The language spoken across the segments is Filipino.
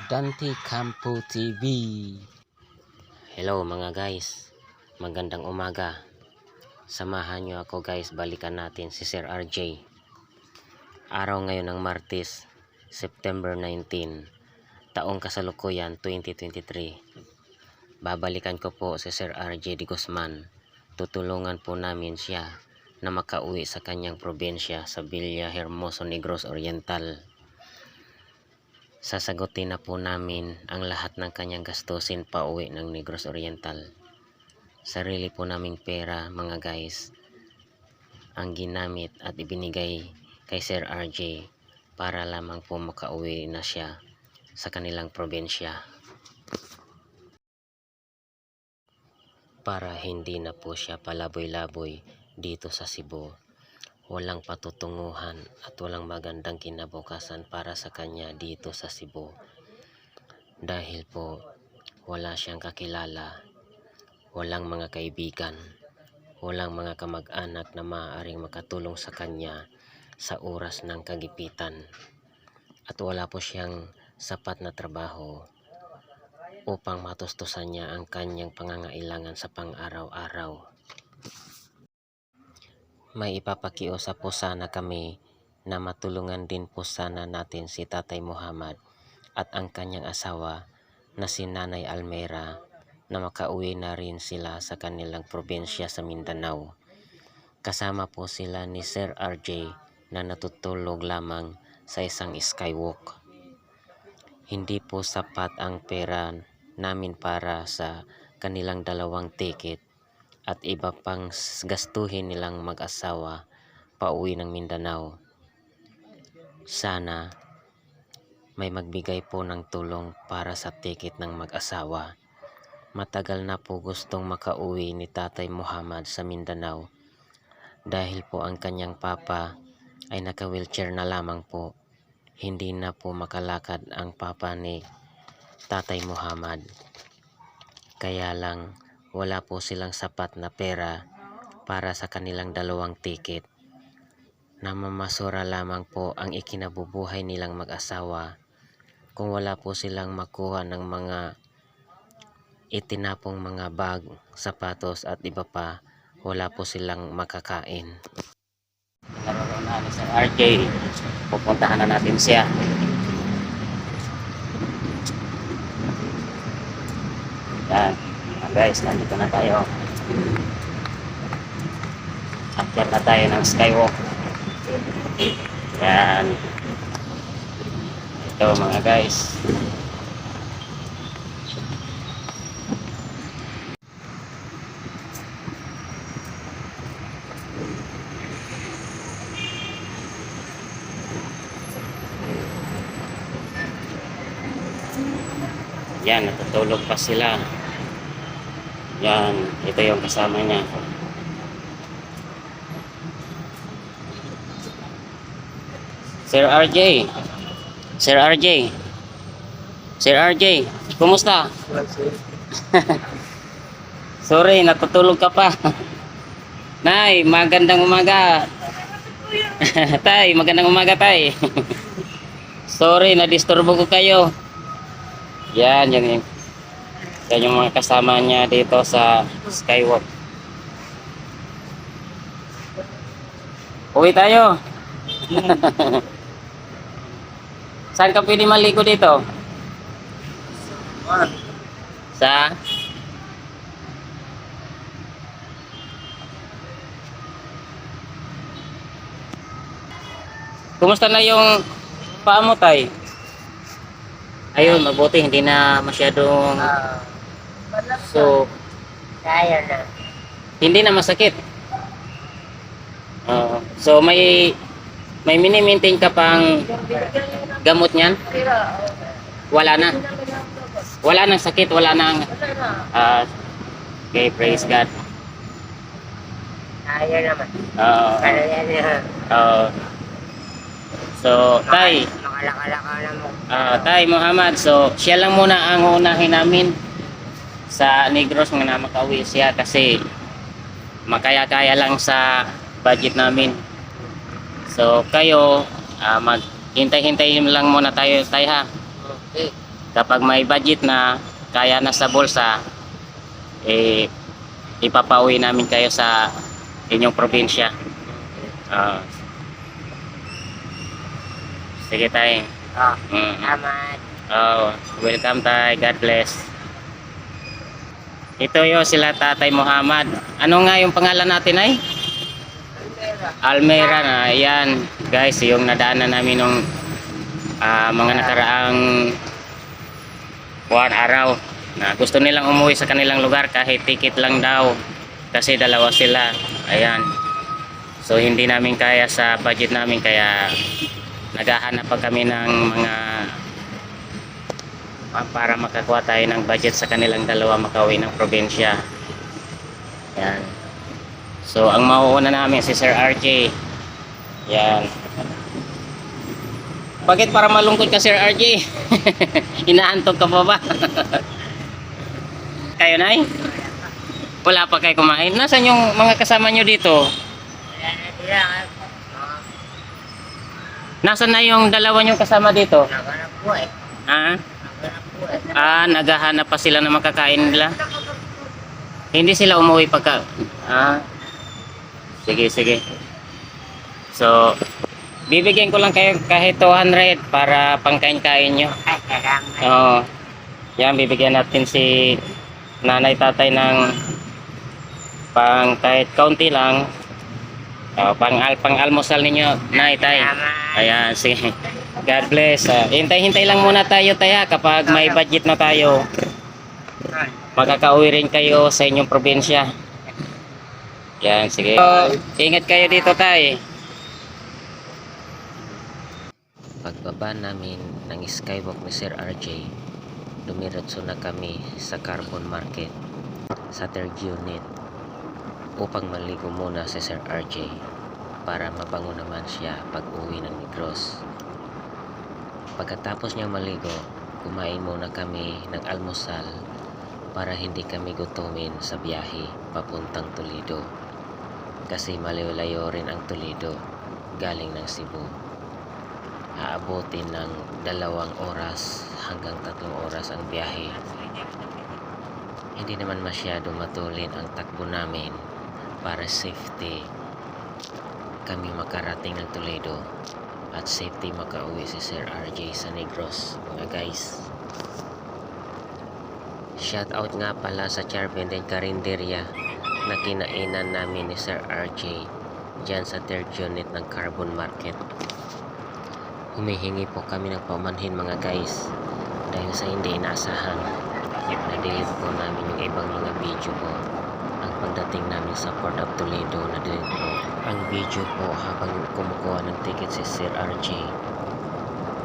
Dante Campo TV. Hello mga guys, magandang umaga. Samahan nyo ako guys, balikan natin si Sir RJ. Araw ngayon ng Martes, September 19, taong kasalukuyan 2023. Babalikan ko po si Sir RJ de Guzman. Tutulungan po namin siya na makauwi sa kanyang probinsya sa Villahermosa, Negros Oriental. Sasagutin na po namin ang lahat ng kanyang gastusin pa uwi ng Negros Oriental. Sarili po naming pera mga guys ang ginamit at ibinigay kay Sir RJ para lamang po makauwi na siya sa kanilang probinsya. Para hindi na po siya palaboy-laboy dito sa Cebu. Walang patutunguhan at walang magandang kinabukasan para sa kanya dito sa Cebu. Dahil po wala siyang kakilala, walang mga kaibigan, walang mga kamag-anak na maaaring makatulong sa kanya sa oras ng kagipitan. At wala po siyang sapat na trabaho upang matustusan niya ang kanyang pangangailangan sa pang-araw-araw. May ipapakiusap po sana kami na matulungan din po sana natin si Tatay Muhammad at ang kanyang asawa na si Nanay Almera na makauwi na rin sila sa kanilang probinsya sa Mindanao. Kasama po sila ni Sir RJ na natutulog lamang sa isang skywalk. Hindi po sapat ang pera namin para sa kanilang dalawang ticket at iba pang gastuhin nilang mag-asawa pauwi ng Mindanao. Sana may magbigay po ng tulong para sa ticket ng mag-asawa. Matagal na po gustong makauwi ni Tatay Muhammad sa Mindanao dahil po ang kanyang papa ay naka-wheelchair na lamang po. Hindi na po makalakad ang papa ni Tatay Muhammad. Kaya lang wala po silang sapat na pera para sa kanilang dalawang ticket. Namamasura lamang po ang ikinabubuhay nilang mag-asawa kung wala po silang makuha ng mga itinapong mga bag, sapatos at iba pa, wala po silang makakain. Naroon na ni Sir RJ, pupuntahan na natin siya. Yan. Guys, nandito na tayo. Akyat na tayo ng skywalk. Yan. Ito mga guys. Yan, natutulog pa sila. Yan, ito yung kasama niya. Sir RJ. Sir RJ. Sir RJ, kumusta? Sorry, natutulog ka pa. Nay, magandang umaga. Tay, magandang umaga, tay. Sorry, na-disturbo ko kayo. Yan yung mga kasama niya dito sa skywalk. Uwi tayo. Saan ka pwede maligo dito? Sa? Kumusta na yung paa mo, tay? Ayun, mabuti, hindi na masyadong kaya na. Hindi na masakit. So may mini-maintain ka pang gamot niyan? Wala na. Wala nang sakit, wala nang okay, praise God. Kaya naman. Kaya na. So, tay, Makalaka naman. Tay Muhammad, so siya lang muna ang unahin namin sa Negros na makauwi siya kasi makaya-kaya lang sa budget namin. So kayo maghintay-hintay lang muna tayo ha. Okay. Kapag may budget na, kaya na sa bulsa, eh, ipapauwi namin kayo sa inyong probinsya. Ah, sige tayo. Oh, Mm. salamat. Oh, welcome tayo. God bless. Ito yo sila Tatay Muhammad. Ano nga yung pangalan natin ay? Almera na. Ayan, guys, yung nadaanan namin nung mga nakaraang buwan araw na gusto nilang umuwi sa kanilang lugar kahit ticket lang daw kasi dalawa sila. Ayan. So hindi namin kaya sa budget namin kaya naghahanap pa kami ng mga para makakuha tayo ng budget sa kanilang dalawa makauwi ng probinsya. Yan. So ang mauuna namin si Sir RJ. Yan. Bakit para malungkot ka, Sir RJ? Inaantok ka pa ba? Kayo na wala pa kayo kumain. Nasaan yung mga kasama nyo dito? Wala na sila. Nasaan na yung dalawa nyo kasama dito? Naghanap po eh. Ah? Naghanap po eh. Naghahanap pa sila ng makakain nila. Hindi sila umuwi pagka... Sige, sige. So, bibigyan ko lang kayo kahit 200 para pangkain-kain nyo. Ay, salamat. Oo. Yan, bibigyan natin si nanay tatay ng kahit kaunti lang. Pang-almusal ninyo, nay tay. Ayan, sige. God bless. Hintay-hintay lang muna tayo taya kapag may budget na tayo. Makakauwi rin kayo sa inyong probinsya. Yan, sige. Ingat kayo dito tay. Pagbaba namin ng skywalk ni Sir RJ, dumiretso na kami sa Carbon Market sa third unit upang maligo muna si Sir RJ para mabango naman siya pag uwi ng Negros. Pagkatapos niya maligo, kumain muna kami ng almusal para hindi kami gutumin sa biyahe papuntang Toledo kasi malayo-layo rin ang Toledo galing ng Cebu. Aabutin ng 2 oras hanggang 3 oras ang biyahe. Hindi naman masyado matulin ang takbo namin para safety kami makarating ng Toledo at safety makauwi si Sir RJ sa Negros, mga guys. Shout out nga pala sa Charben and Carinderia na kinainan namin ni Sir RJ dyan sa third unit ng Carbon Market. Humihingi po kami ng paumanhin, mga guys, dahil sa hindi inaasahan na-delete po namin yung ibang mga video po. Ang pagdating namin sa Port of Toledo, na-delete po ang video po habang kumukuha ng ticket si Sir RJ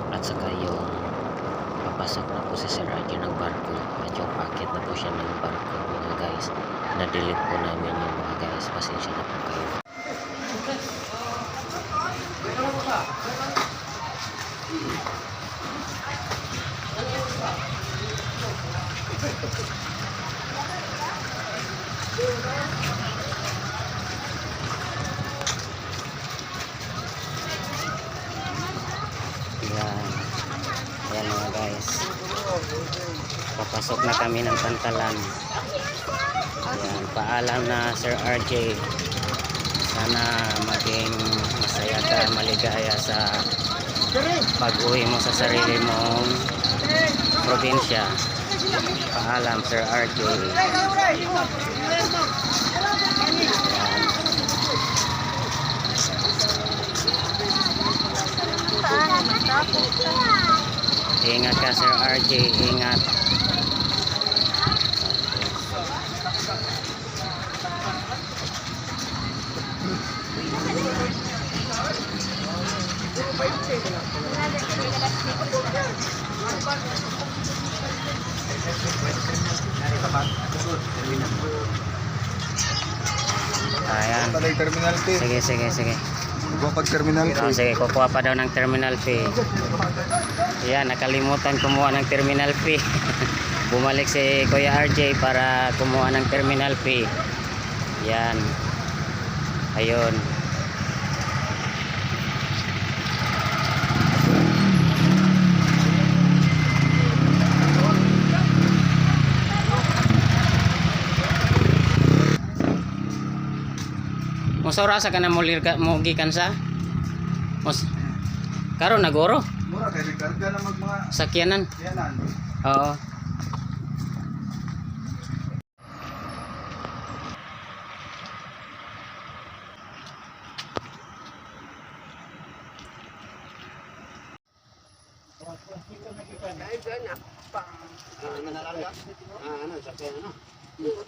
at saka yung papasok na po si Sir RJ ng barko at yung packet na po siya ng barko, mga guys. Na-delete po namin yung mga guys, pasensya na po kayo. Ayan mga guys, papasok na kami ng Pantalan. Ayan, paalam na Sir RJ, sana maging masaya ka, maligaya sa pag-uwi mo sa sarili mong probinsya. Paalam Sir RJ. Ingat ka Sir RJ, ingat. Ayan. Terminal fee. Sige, sige, sige. Pag terminal Oh, fee. sige, kukuha pa daw ng terminal fee. Yan, nakalimutan kumuha ng terminal fee. Bumalik si Kuya RJ para kumuha ng terminal fee. Yan. Ayun. Musora sa kanang gikan sa Mus karon nagoro Mura kay rekarga na mga sakyanan. yanan. Oo.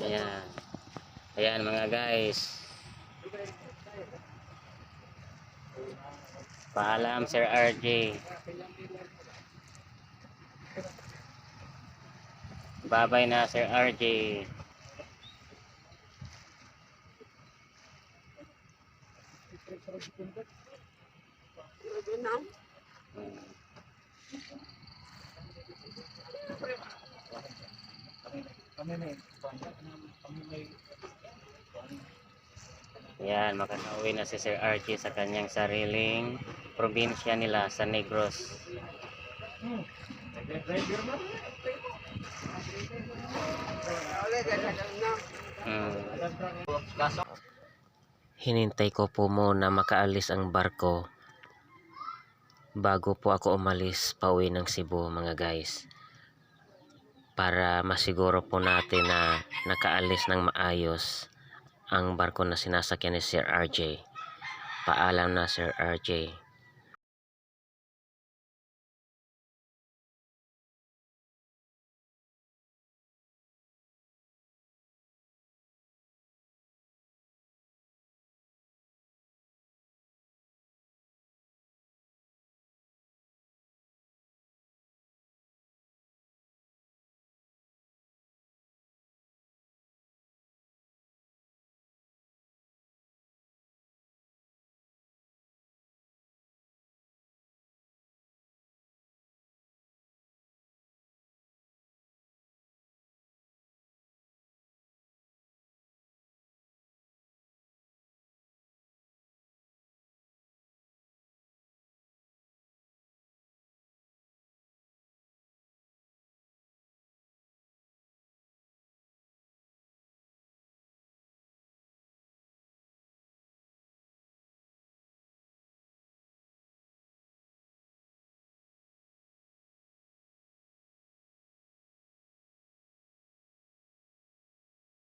Ayan. Ayan mga guys. Paalam Sir RJ. Babay na Sir RJ. Yan, makakauwi na si Sir RJ sa kanyang sariling probinsya nila sa Negros. Hinintay ko po muna makaalis ang barko bago po ako umalis pauwi ng Cebu mga guys, para masiguro po natin na nakaalis ng maayos ang barko na sinasakyan ni Sir RJ. Paalam na Sir RJ.